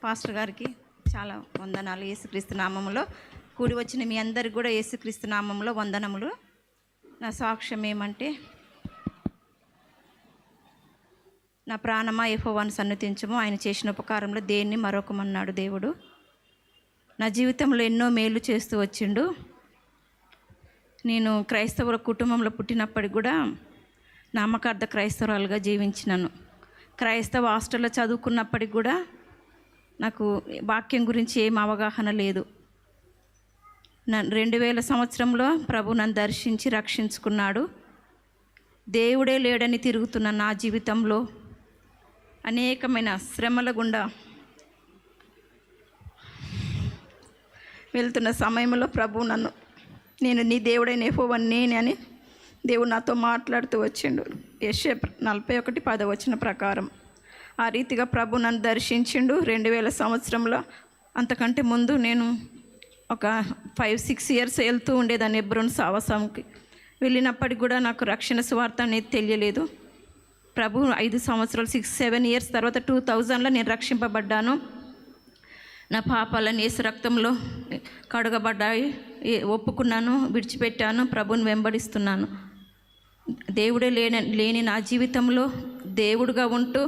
Pastor గారికి చాలా వందనాలు. యేసుక్రీస్తు నామములో కూడి వచ్చిన మీ అందరికి కూడా యేసుక్రీస్తు నామములో వందనములు. నా సాక్ష్యం ఏమంటే, నా ప్రాణమా యెహోవాను సన్నుతించుము, ఆయన చేసిన ఉపకారంలో దేన్ని మరొకమన్నాడు దేవుడు. నా జీవితంలో ఎన్నో మేలు చేస్తూ వచ్చిండు. నేను క్రైస్తవుల కుటుంబంలో పుట్టినప్పటికి కూడా నామకార్థ క్రైస్తవురాలుగా జీవించినాను. క్రైస్తవ హాస్టల్లో చదువుకున్నప్పటికి కూడా నాకు వాక్యం గురించి ఏం అవగాహన లేదు. 2000 సంవత్సరంలో ప్రభు నన్ను దర్శించి రక్షించుకున్నాడు. దేవుడే లేడని తిరుగుతున్న నా జీవితంలో అనేకమైన శ్రమల గుండా వెళ్తున్న సమయంలో ప్రభు నేను నీ దేవుడైన యెహోవాను నేనే అని దేవుడు నాతో మాట్లాడుతూ వచ్చిండు. యెషయా 41:10 ప్రకారం ఆ రీతిగా ప్రభు నన్ను దర్శించిండు 2000 సంవత్సరంలో. అంతకంటే ముందు నేను ఒక 5-6 ఇయర్స్ వెళ్తూ ఉండేదాన్ని హెబ్రోను సావాసంకి. వెళ్ళినప్పటికి కూడా నాకు రక్షణ సువార్త అనేది తెలియలేదు. ప్రభు 5 సంవత్సరాలు 6-7 ఇయర్స్ తర్వాత 2000లో నేను రక్షింపబడ్డాను. నా పాపాలను యేసు రక్తంలో కడగబడ్డాయి, ఒప్పుకున్నాను, విడిచిపెట్టాను, ప్రభుని వెంబడిస్తున్నాను. దేవుడే లేని నా జీవితంలో దేవుడుగా ఉంటూ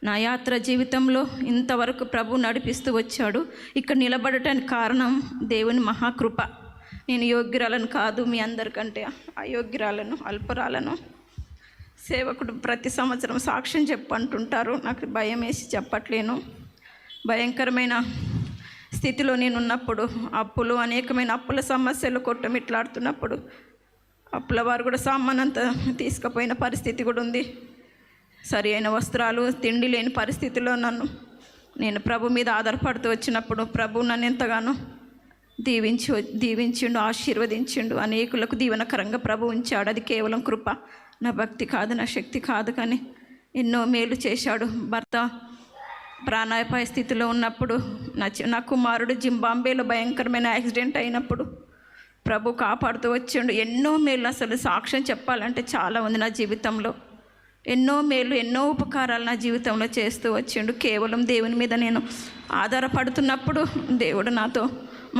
నా యాత్ర జీవితంలో ఇంతవరకు ప్రభు నడిపిస్తూ వచ్చాడు. ఇక్కడ నిలబడటానికి కారణం దేవుని మహాకృప. నేను యోగ్యురాలను కాదు, మీ అందరికంటే అయోగ్యురాలను, అల్పురాలను. సేవకుడు ప్రతి సంవత్సరం సాక్ష్యం చెప్పంటుంటారు, నాకు భయం వేసి చెప్పట్లేను. భయంకరమైన స్థితిలో నేనున్నప్పుడు, అనేకమైన అప్పుల సమస్యలు కొట్టమిట్లాడుతున్నప్పుడు, అప్పుల వారు కూడా సామానంతా తీసుకుపోయిన పరిస్థితి కూడా ఉంది. సరి అయిన వస్త్రాలు, తిండి లేని పరిస్థితిలో నేను ప్రభు మీద ఆధారపడుతూ వచ్చినప్పుడు ప్రభు నన్ను ఎంతగానో దీవించిండు, ఆశీర్వదించిండు. అనేకులకు దీవెనకరంగా ప్రభు ఉంచాడు. అది కేవలం కృప, నా భక్తి కాదు, నా శక్తి కాదు, కానీ ఎన్నో మేలు చేశాడు. భర్త ప్రాణాపాయ స్థితిలో ఉన్నప్పుడు నా కుమారుడు జింబాంబేలో భయంకరమైన యాక్సిడెంట్ అయినప్పుడు ప్రభు కాపాడుతూ వచ్చిండు. ఎన్నో మేలు, అసలు సాక్ష్యం చెప్పాలంటే చాలా ఉంది నా జీవితంలో. ఎన్నో మేలు, ఎన్నో ఉపకారాలు నా జీవితంలో చేస్తూ వచ్చిండు. కేవలం దేవుని మీద నేను ఆధారపడుతున్నప్పుడు దేవుడు నాతో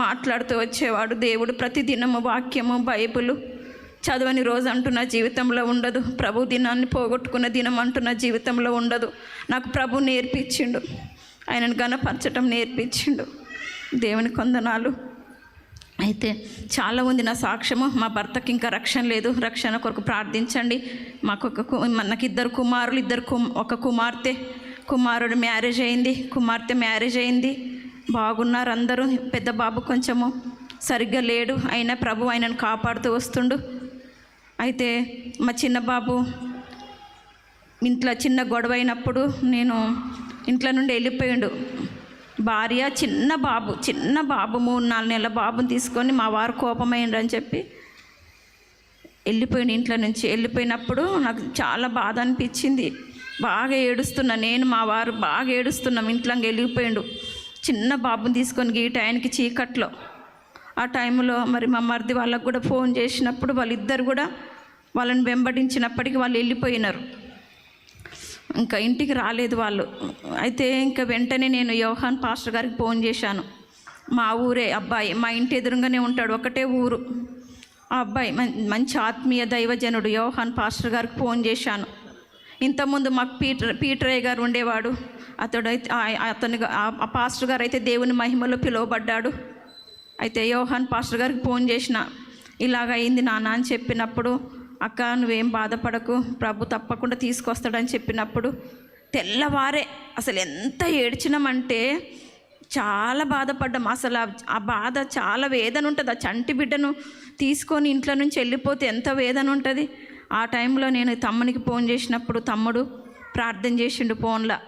మాట్లాడుతూ వచ్చేవాడు. దేవుడు ప్రతిదినము వాక్యము, బైబిలు చదవని రోజు అంటూ నా జీవితంలో ఉండదు. ప్రభు దినాన్ని పోగొట్టుకున్న దినం అంటూ నా జీవితంలో ఉండదు. నాకు ప్రభు నేర్పించిండు, ఆయనను గణపరచటం నేర్పించిండు. దేవునికి వందనాలు. అయితే చాలా ఉంది నా సాక్ష్యము. మా భర్తకి ఇంకా రక్షణ లేదు, రక్షణ కొరకు ప్రార్థించండి. నాకు 2 కుమారులు, ఒక కుమార్తె. కుమారుడు మ్యారేజ్ అయింది, కుమార్తె మ్యారేజ్ అయింది, బాగున్నారు అందరూ. పెద్ద బాబు కొంచెము సరిగ్గా లేడు, అయినా ప్రభు ఆయనను కాపాడుతూ వస్తుండు. అయితే మా చిన్న బాబు ఇంట్లో చిన్న గొడవ అయినప్పుడు నేను ఇంట్లో నుండి వెళ్ళిపోయిండు. భార్య చిన్న బాబు 3-4 నెలల బాబుని తీసుకొని మా వారు కోపమైండ్రు అని చెప్పి వెళ్ళిపోయిండు. ఇంట్లో నుంచి వెళ్ళిపోయినప్పుడు నాకు చాలా బాధ అనిపించింది. బాగా ఏడుస్తున్నా, నేను మా వారు బాగా ఏడుస్తున్నాం. ఇంట్లోకి వెళ్ళిపోయిండు చిన్న బాబుని తీసుకొని ఈ టైంకి చీకట్లో. ఆ టైంలో మరి మా మరిది వాళ్ళకు కూడా ఫోన్ చేసినప్పుడు వాళ్ళిద్దరు కూడా వాళ్ళని వెంబడించినప్పటికీ వాళ్ళు వెళ్ళిపోయినారు, ఇంకా ఇంటికి రాలేదు వాళ్ళు. అయితే ఇంకా వెంటనే నేను యోహాన్ పాస్టర్ గారికి ఫోన్ చేశాను. మా ఊరే అబ్బాయి, మా ఇంటి ఎదురుగానే ఉంటాడు, ఒకటే ఊరు. ఆ అబ్బాయి మంచి ఆత్మీయ దైవజనుడు యోహాన్ పాస్టర్ గారికి ఫోన్ చేశాను. ఇంతకుముందు మాకు పీటరయ్య గారు ఉండేవాడు. ఆ పాస్టర్ గారు అయితే దేవుని మహిమలో పిలువబడ్డాడు. అయితే యోహాన్ పాస్టర్ గారికి ఫోన్ చేసిన, ఇలాగ అయింది నాన్న అని చెప్పినప్పుడు, అక్క నువ్వేం బాధపడకు, ప్రభు తప్పకుండా తీసుకొస్తాడని చెప్పినప్పుడు తెల్లవారే అసలు ఎంత ఏడ్చినామంటే చాలా బాధపడ్డాం. అసలు ఆ బాధ చాలా వేదన ఉంటుంది. ఆ చంటి బిడ్డను తీసుకొని ఇంట్లో నుంచి వెళ్ళిపోతే ఎంత వేదన ఉంటుంది. ఆ టైంలో నేను తమ్మునికి ఫోన్ చేసినప్పుడు తమ్ముడు ప్రార్థన చేసిండు ఫోన్లో,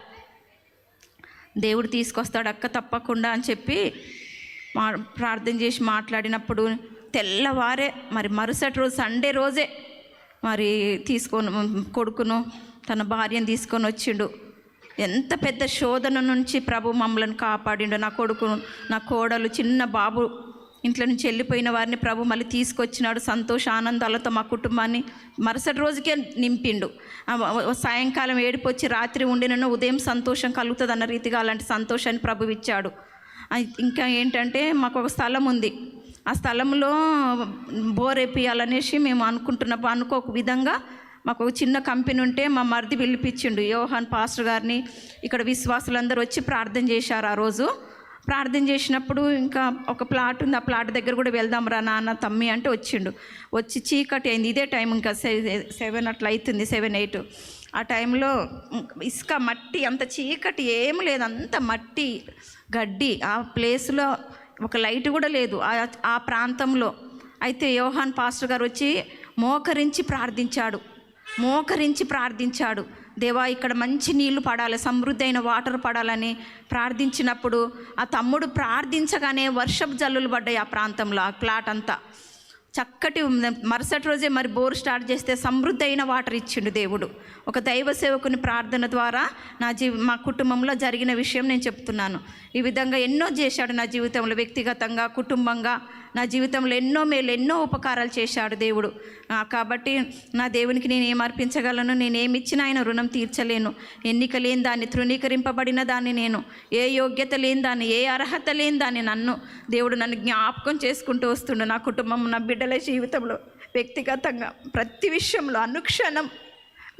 దేవుడు తీసుకొస్తాడు అక్క తప్పకుండా అని చెప్పి ప్రార్థన చేసి మాట్లాడినప్పుడు తెల్లవారే మరి మరుసటి రోజు సండే రోజే మరి కొడుకును తన భార్యను తీసుకొని వచ్చిండు. ఎంత పెద్ద శోధన నుంచి ప్రభు మమ్మల్ని కాపాడిండు. నా కొడుకు, నా కోడలు, చిన్న బాబు ఇంట్లో నుంచి వెళ్ళిపోయిన వారిని ప్రభు మళ్ళీ తీసుకొచ్చినాడు. సంతోష ఆనందాలతో మా కుటుంబాన్ని మరుసటి రోజుకే నింపిండు. సాయంకాలం ఏడిపోచ్చి రాత్రి ఉండినను ఉదయం సంతోషం కలుగుతుంది అన్న రీతిగా అలాంటి సంతోషాన్ని ప్రభు ఇచ్చాడు. ఇంకా ఏంటంటే మాకు ఒక స్థలం ఉంది. ఆ స్థలంలో బోర్ వేపియాలనేసి మేము అనుకోక విధంగా మాకు ఒక చిన్న కంపెనీ ఉంటే మా మరిది పిలిపించిండు యోహాన్ పాస్టర్ గారిని. ఇక్కడ విశ్వాసులందరూ వచ్చి ప్రార్థన చేశారు. ఆ రోజు ప్రార్థన చేసినప్పుడు ఇంకా ఒక ప్లాట్ ఉంది, ఆ ప్లాట్ దగ్గర కూడా వెళ్దాం రా నాన్న తమ్మి అంటే వచ్చిండు. వచ్చి చీకటి అయింది. ఇదే టైం ఇంకా 7 అట్లా అవుతుంది, 7-8. ఆ టైంలో ఇసుక మట్టి అంత చీకటి ఏం లేదు, అంత మట్టి గడ్డి. ఆ ప్లేస్లో ఒక లైట్ కూడా లేదు ఆ ప్రాంతంలో. అయితే యోహాన్ పాస్టర్ గారు వచ్చి మోకరించి ప్రార్థించాడు. దేవా ఇక్కడ మంచి నీళ్లు పడాలి, సమృద్ధి అయిన వాటర్ పడాలని ప్రార్థించినప్పుడు ఆ తమ్ముడు ప్రార్థించగానే వర్షపు జల్లులు పడ్డాయి ఆ ప్రాంతంలో. ఆ ప్లాట్ అంతా చక్కటి. మరుసటి రోజే మరి బోర్ స్టార్ట్ చేస్తే సమృద్ధి అయిన వాటర్ ఇచ్చిండు దేవుడు. ఒక దైవ సేవకుని ప్రార్థన ద్వారా మా కుటుంబంలో జరిగిన విషయం నేను చెప్తున్నాను. ఈ విధంగా ఎన్నో చేశాడు నా జీవితంలో, వ్యక్తిగతంగా, కుటుంబంగా. నా జీవితంలో ఎన్నో మేలు, ఎన్నో ఉపకారాలు చేశాడు దేవుడు. కాబట్టి నా దేవునికి నేను ఏం అర్పించగలను? నేను ఏమి ఇచ్చినా ఆయన రుణం తీర్చలేను. ఎన్నిక లేని దాన్ని, తృణీకరింపబడిన దాన్ని, నేను ఏ యోగ్యత లేని దాన్ని, ఏ అర్హత లేని దాన్ని దేవుడు నన్ను జ్ఞాపకం చేసుకుంటూ వస్తుండు. నా కుటుంబం, నా బిడ్డల జీవితంలో, వ్యక్తిగతంగా ప్రతి విషయంలో అనుక్షణం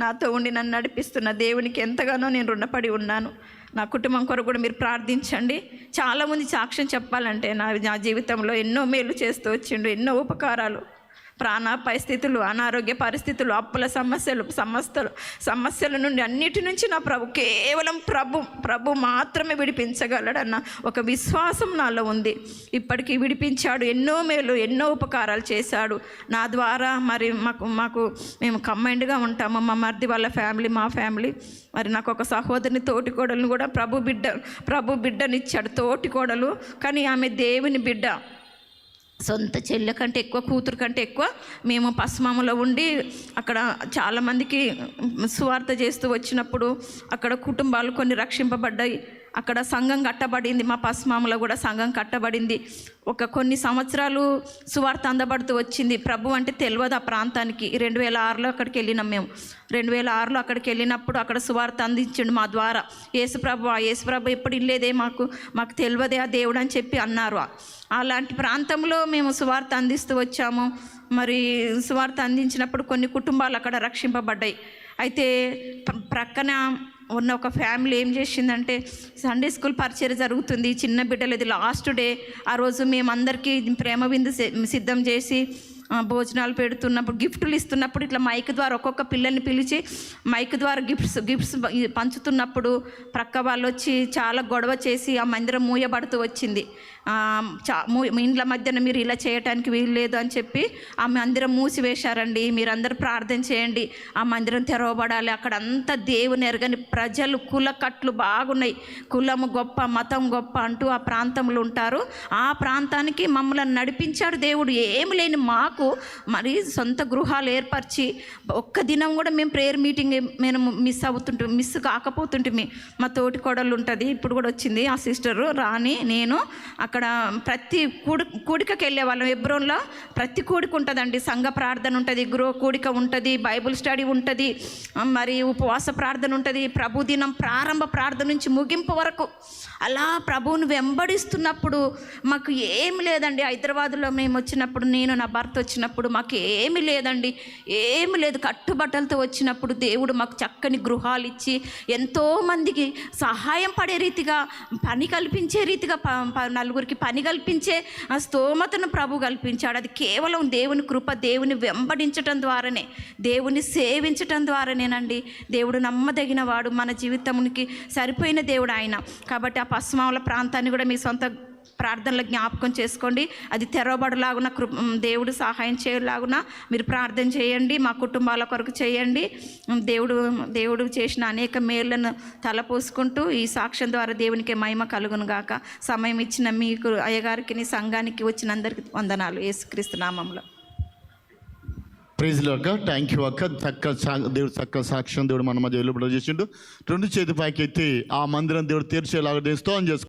నాతో ఉండి నన్ను నడిపిస్తున్న దేవునికి ఎంతగానో నేను రుణపడి ఉన్నాను. నా కుటుంబం కొరకు కూడా మీరు ప్రార్థించండి. చాలామంది సాక్ష్యం చెప్పాలంటే నా జీవితంలో ఎన్నో మేలు చేస్తూ వచ్చిండు, ఎన్నో ఉపకారాలు. ప్రాణాపాయ స్థితులు, అనారోగ్య పరిస్థితులు, అప్పుల సమస్యల నుండి అన్నిటి నుంచి నా కేవలం ప్రభు మాత్రమే విడిపించగలడన్న ఒక విశ్వాసం నాలో ఉంది. ఇప్పటికీ విడిపించాడు. ఎన్నో మేలు, ఎన్నో ఉపకారాలు చేశాడు నా ద్వారా. మరి మేము కంబైండ్గా ఉంటాము, మా మరిది వాళ్ళ ఫ్యామిలీ, మా ఫ్యామిలీ. మరి నాకు ఒక సహోదరిని, తోటికోడలను కూడా ప్రభు బిడ్డనిచ్చాడు. తోటికోడలు కానీ ఆమె దేవుని బిడ్డ. సొంత చెల్లె కంటే ఎక్కువ, కూతురు కంటే ఎక్కువ మేము పస్మాములో ఉండి అక్కడ చాలామందికి సువార్త చేస్తూ వచ్చినప్పుడు అక్కడ కుటుంబాలు కొన్ని రక్షింపబడ్డాయి. అక్కడ సంఘం కట్టబడింది. మా పస్మాములో కూడా సంఘం కట్టబడింది. కొన్ని సంవత్సరాలు సువార్త అందబడుతూ వచ్చింది. ప్రభు అంటే తెలియదు ఆ ప్రాంతానికి. 2006లో అక్కడికి వెళ్ళినాం మేము. 2006లో అక్కడికి వెళ్ళినప్పుడు అక్కడ సువార్త అందించిండు మా ద్వారా. యేసుప్రభు ఎప్పుడు ఇల్లేదే, మాకు తెలియదే ఆ దేవుడు అని చెప్పి అన్నారు. అలాంటి ప్రాంతంలో మేము సువార్త అందిస్తూ వచ్చాము. మరి సువార్త అందించినప్పుడు కొన్ని కుటుంబాలు అక్కడ రక్షింపబడ్డాయి. అయితే ప్రక్కన ఉన్న ఒక ఫ్యామిలీ ఏం చేసిందంటే, సండే స్కూల్ పరిచయం జరుగుతుంది, చిన్న బిడ్డలది లాస్ట్ డే. ఆ రోజు మేమందరికీ ప్రేమ విందు సిద్ధం చేసి భోజనాలు పెడుతున్నప్పుడు, గిఫ్టులు ఇస్తున్నప్పుడు ఇట్లా మైక్ ద్వారా ఒక్కొక్క పిల్లల్ని పిలిచి మైక్ ద్వారా గిఫ్ట్స్ పంచుతున్నప్పుడు ప్రక్క వాళ్ళు వచ్చి చాలా గొడవ చేసి ఆ మందిరం మూయబడుతూ వచ్చింది. ఇండ్ల మధ్యన మీరు ఇలా చేయటానికి వీలు లేదు అని చెప్పి ఆ మందిరం మూసివేశారండి. మీరందరూ ప్రార్థన చేయండి, ఆ మందిరం తెరవబడాలి. అక్కడ అంతా దేవుని ఎరగని ప్రజలు, కులకట్లు బాగున్నాయి. కులము గొప్ప, మతం గొప్ప అంటూ ఆ ప్రాంతంలో ఉంటారు. ఆ ప్రాంతానికి మమ్మల్ని నడిపించాడు దేవుడు. ఏమి లేని మాకు మరి సొంత గృహాలు ఏర్పరిచి ఒక్క దినం కూడా మేము ప్రేయర్ మీటింగ్ మేము మిస్ కాకపోతుంటే మా తోటి కోడలు ఉంటుంది, ఇప్పుడు కూడా వచ్చింది ఆ సిస్టరు రాణి, నేను అక్కడ ప్రతి కూడికకి వెళ్ళే వాళ్ళం. ఎబ్రోన్లో ప్రతి కూడిక ఉంటుందండి. సంఘ ప్రార్థన ఉంటుంది, గృహ కూడిక ఉంటుంది, బైబుల్ స్టడీ ఉంటుంది, మరి ఉపవాస ప్రార్థన ఉంటుంది. ప్రభు దినం ప్రారంభ ప్రార్థన నుంచి ముగింపు వరకు అలా ప్రభువును వెంబడిస్తున్నప్పుడు మాకు ఏమి లేదండి. హైదరాబాద్లో మేము వచ్చినప్పుడు, నేను నా భర్త వచ్చినప్పుడు మాకు ఏమి లేదండి, ఏమి లేదు. కట్టుబట్టలతో వచ్చినప్పుడు దేవుడు మాకు చక్కని గృహాలు ఇచ్చి ఎంతోమందికి సహాయం పడే రీతిగా, పని కల్పించే రీతిగా, నలుగురికి పని కల్పించే ఆ స్తోమతను ప్రభు కల్పించాడు. అది కేవలం దేవుని కృప, దేవుని వెంబడించటం ద్వారానే, దేవుని సేవించటం ద్వారానేనండి. దేవుడు నమ్మదగిన వాడు, మన జీవితానికి సరిపోయిన దేవుడు ఆయన. కాబట్టి ఆ పశ్చిమాల ప్రాంతాన్ని కూడా మీ సొంత ప్రార్థనలో జ్ఞాపకం చేసుకోండి. అది తెరవబడలాగున దేవుడు సహాయం చేయలాగున మీరు ప్రార్థన చేయండి. మా కుటుంబాల కొరకు చేయండి. దేవుడు చేసిన అనేక మేళ్లను తలపోసుకుంటూ ఈ సాక్ష్యం ద్వారా దేవునికి మహిమ కలుగును గాక. సమయం ఇచ్చిన మీకు, అయ్యగారికి, సంఘానికి వచ్చిన అందరికీ వందనాలు యేసుక్రీస్తు నామములో. ప్రైజ్ లార్డ్ అక్క, థ్యాంక్ యూ అక్క. దేవుడు చక్క సాక్ష్యం దేవుడు మన మధ్య వెలుబడి చేసిండు. 2 చేతి పైకి ఎత్తి ఆ మందిరం దేవుడు తీర్చేలాగా స్తోత్రం చేసుకో.